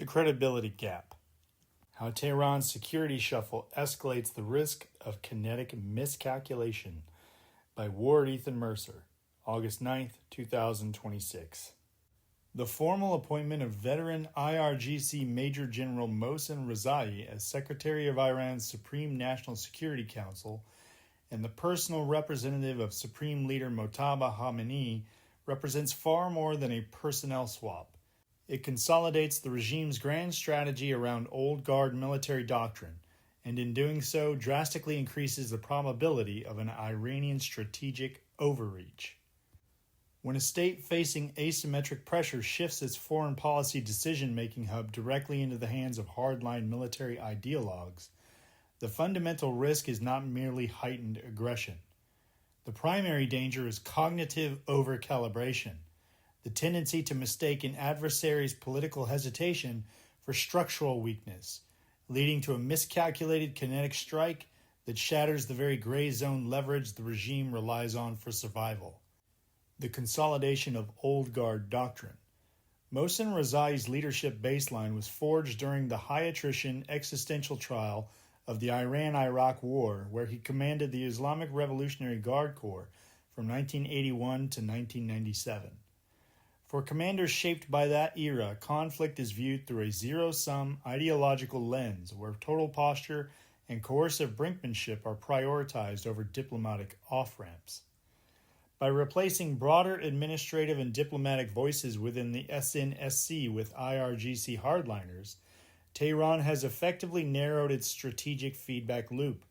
The credibility gap. How Tehran's security shuffle escalates the risk of kinetic miscalculation by Ward Ethan Mercer, August 9th, 2026. The formal appointment of veteran IRGC Major General Mohsen Rezai as Secretary of Iran's Supreme National Security Council and the personal representative of Supreme Leader Mojtaba Khamenei represents far more than a personnel swap. It consolidates the regime's grand strategy around old guard military doctrine, and in doing so drastically increases the probability of an Iranian strategic overreach. When a state facing asymmetric pressure shifts its foreign policy decision-making hub directly into the hands of hardline military ideologues, the fundamental risk is not merely heightened aggression. The primary danger is cognitive over-calibration, the tendency to mistake an adversary's political hesitation for structural weakness, leading to a miscalculated kinetic strike that shatters the very gray zone leverage the regime relies on for survival. The consolidation of old guard doctrine. Mohsen Rezai's leadership baseline was forged during the high-attrition existential trial of the Iran-Iraq War, where he commanded the Islamic Revolutionary Guard Corps from 1981 to 1997. For commanders shaped by that era, conflict is viewed through a zero-sum ideological lens where total posture and coercive brinkmanship are prioritized over diplomatic off-ramps. By replacing broader administrative and diplomatic voices within the SNSC with IRGC hardliners, Tehran has effectively narrowed its strategic feedback loop.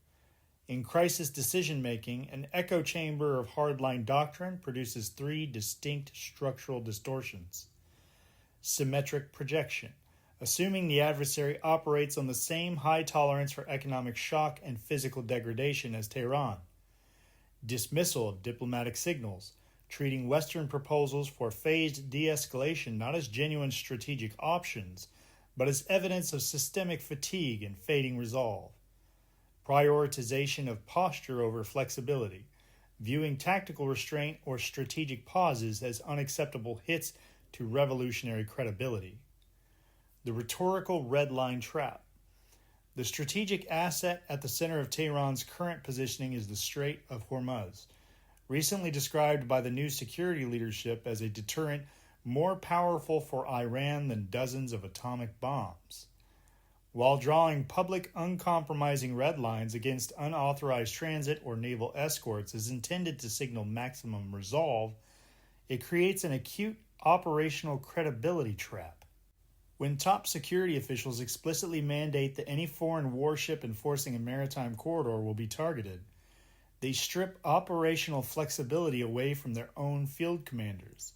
In crisis decision-making, an echo chamber of hardline doctrine produces three distinct structural distortions. Symmetric projection, assuming the adversary operates on the same high tolerance for economic shock and physical degradation as Tehran. Dismissal of diplomatic signals, treating Western proposals for phased de-escalation not as genuine strategic options, but as evidence of systemic fatigue and fading resolve. Prioritization of posture over flexibility, viewing tactical restraint or strategic pauses as unacceptable hits to revolutionary credibility. The rhetorical red line trap. The strategic asset at the center of Tehran's current positioning is the Strait of Hormuz, recently described by the new security leadership as a deterrent more powerful for Iran than dozens of atomic bombs. While drawing public uncompromising red lines against unauthorized transit or naval escorts is intended to signal maximum resolve, it creates an acute operational credibility trap. When top security officials explicitly mandate that any foreign warship enforcing a maritime corridor will be targeted, they strip operational flexibility away from their own field commanders.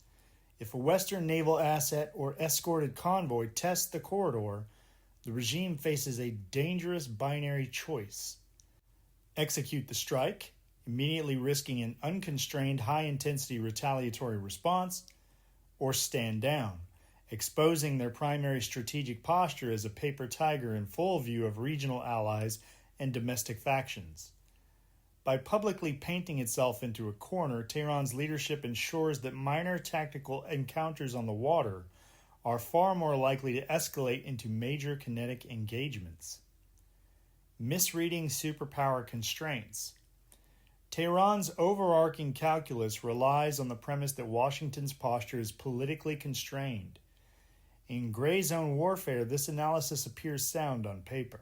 If a Western naval asset or escorted convoy tests the corridor, the regime faces a dangerous binary choice. Execute the strike, immediately risking an unconstrained high-intensity retaliatory response, or stand down, exposing their primary strategic posture as a paper tiger in full view of regional allies and domestic factions. By publicly painting itself into a corner, Tehran's leadership ensures that minor tactical encounters on the water are far more likely to escalate into major kinetic engagements. Misreading superpower constraints. Tehran's overarching calculus relies on the premise that Washington's posture is politically constrained. In gray zone warfare, this analysis appears sound on paper.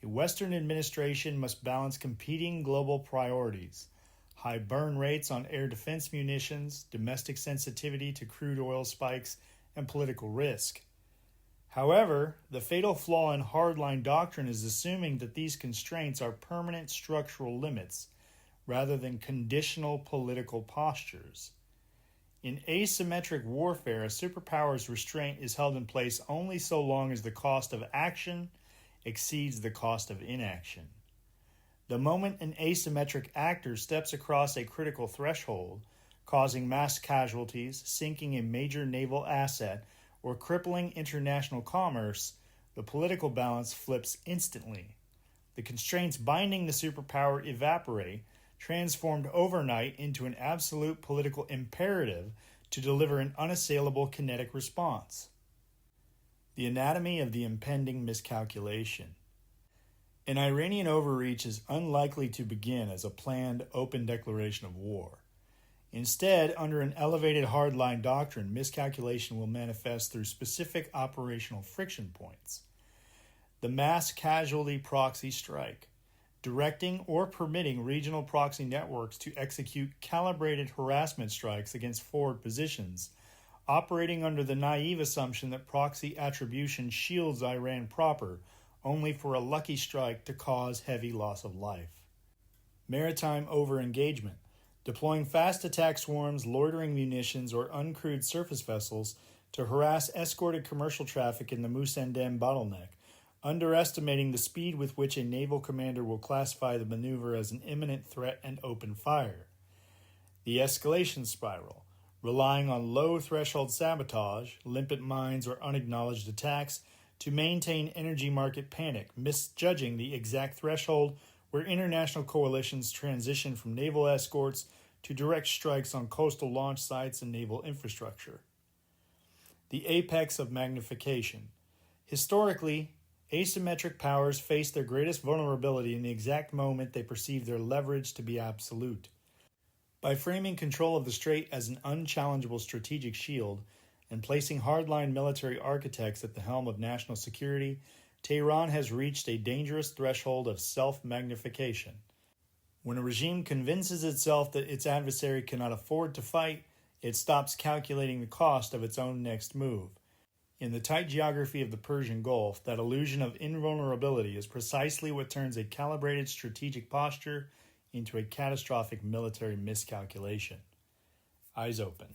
A Western administration must balance competing global priorities: high burn rates on air defense munitions, domestic sensitivity to crude oil spikes, and political risk. However, the fatal flaw in hardline doctrine is assuming that these constraints are permanent structural limits rather than conditional political postures. In asymmetric warfare, a superpower's restraint is held in place only so long as the cost of action exceeds the cost of inaction. The moment an asymmetric actor steps across a critical threshold, causing mass casualties, sinking a major naval asset, or crippling international commerce, the political balance flips instantly. The constraints binding the superpower evaporate, transformed overnight into an absolute political imperative to deliver an unassailable kinetic response. The anatomy of the impending miscalculation. An Iranian overreach is unlikely to begin as a planned, open declaration of war. Instead, under an elevated hardline doctrine, miscalculation will manifest through specific operational friction points. The mass casualty proxy strike, directing or permitting regional proxy networks to execute calibrated harassment strikes against forward positions, operating under the naive assumption that proxy attribution shields Iran proper, only for a lucky strike to cause heavy loss of life. Maritime overengagement, deploying fast attack swarms, loitering munitions, or uncrewed surface vessels to harass escorted commercial traffic in the Musandam bottleneck, underestimating the speed with which a naval commander will classify the maneuver as an imminent threat and open fire. The escalation spiral, relying on low-threshold sabotage, limpet mines, or unacknowledged attacks to maintain energy market panic, misjudging the exact threshold where international coalitions transition from naval escorts to direct strikes on coastal launch sites and naval infrastructure. The apex of magnification. Historically, asymmetric powers face their greatest vulnerability in the exact moment they perceive their leverage to be absolute. By framing control of the strait as an unchallengeable strategic shield and placing hardline military architects at the helm of national security, Tehran has reached a dangerous threshold of self-magnification. When a regime convinces itself that its adversary cannot afford to fight, it stops calculating the cost of its own next move. In the tight geography of the Persian Gulf, that illusion of invulnerability is precisely what turns a calibrated strategic posture into a catastrophic military miscalculation. Eyes open.